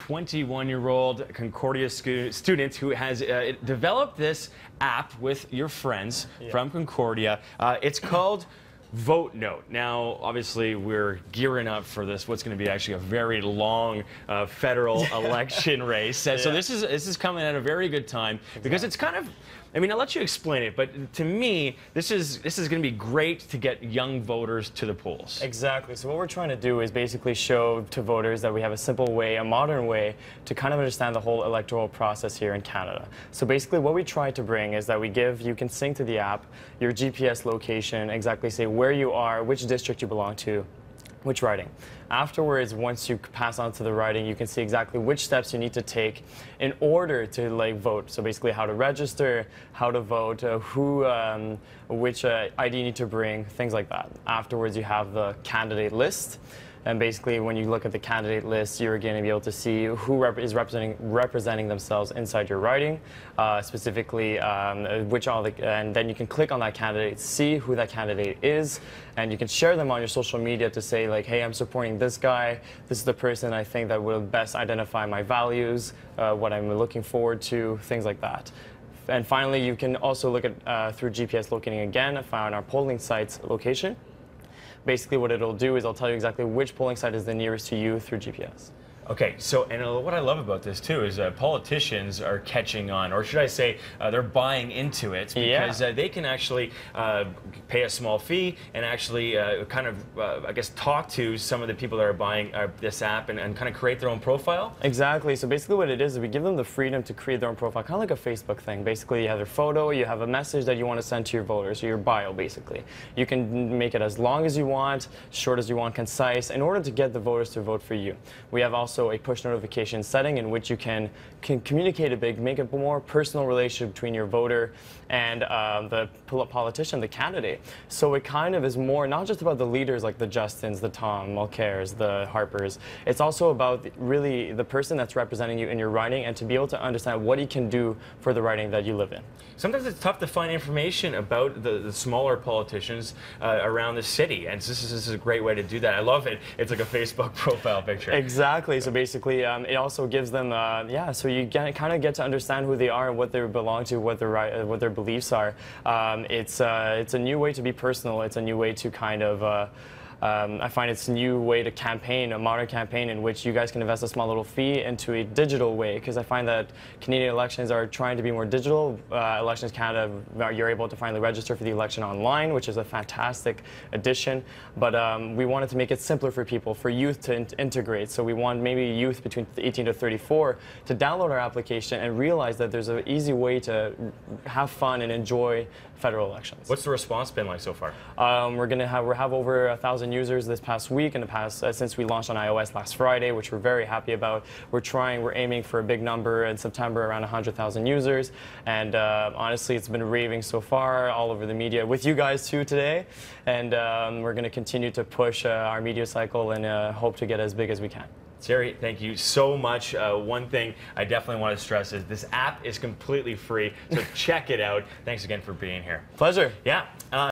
21-year-old Concordia student who has developed this app with your friends from Concordia. It's called Vote Note. Now, obviously, we're gearing up for this. What's going to be actually a very long federal election race. So this is coming at a very good time because it's kind of. I mean, I'll let you explain it, but to me, this is going to be great to get young voters to the polls. Exactly. So what we're trying to do is basically show to voters that we have a simple way, a modern way, to kind of understand the whole electoral process here in Canada. So basically, what we try to bring is that you can sync to the app your GPS location, exactly say where you are, which district you belong to, which riding. Afterwards, once you pass on to the riding, you can see exactly which steps you need to take in order to vote. So basically how to register, how to vote, which ID you need to bring, things like that. Afterwards, you have the candidate list. And basically, when you look at the candidate list, you're going to be able to see who is representing themselves inside your riding, specifically and then you can click on that candidate, see who that candidate is, and you can share them on your social media to say like, hey, I'm supporting this guy. This is the person I think that will best identify my values, what I'm looking forward to, things like that. And finally, you can also look at through GPS locating again, find our polling site's location. Basically, what it'll do is I'll tell you exactly which polling site is the nearest to you through GPS. Okay, so and what I love about this too is politicians are catching on, or should I say, they're buying into it because they can actually pay a small fee and actually kind of, I guess, talk to some of the people that are buying this app and kind of create their own profile. Exactly. So basically, what it is we give them the freedom to create their own profile, kind of like a Facebook thing. Basically, you have their photo, you have a message that you want to send to your voters, or your bio, basically. You can make it as long as you want, short as you want, concise, in order to get the voters to vote for you. We have also a push notification setting in which you can communicate a big, make a more personal relationship between your voter and the politician, the candidate. So it kind of is more not just about the leaders like the Justins, the Tom Mulcaires, the Harpers. It's also about really the person that's representing you in your riding and to be able to understand what he can do for the riding that you live in. Sometimes it's tough to find information about the smaller politicians around the city, and this is a great way to do that. I love it. It's like a Facebook profile picture. Exactly. So basically, it also gives them, so you kind of get to understand who they are, what they belong to, what their beliefs are. It's a new way to be personal. It's a new way to kind of. I find it's a new way to campaign, a modern campaign in which you guys can invest a small little fee into a digital way, because I find that Canadian elections are trying to be more digital. Elections Canada, you're able to finally register for the election online, which is a fantastic addition, but we wanted to make it simpler for people, for youth to integrate. So we want maybe youth between 18 to 34 to download our application and realize that there's an easy way to have fun and enjoy federal elections. What's the response been like so far? We have over 1,000 users this past week, since we launched on iOS last Friday, which we're very happy about. We're aiming for a big number in September, around 100,000 users, and honestly, it's been raving so far all over the media with you guys too today, and we're going to continue to push our media cycle and hope to get as big as we can. Thierry, thank you so much. One thing I definitely want to stress is this app is completely free, so check it out. Thanks again for being here. Pleasure. Yeah.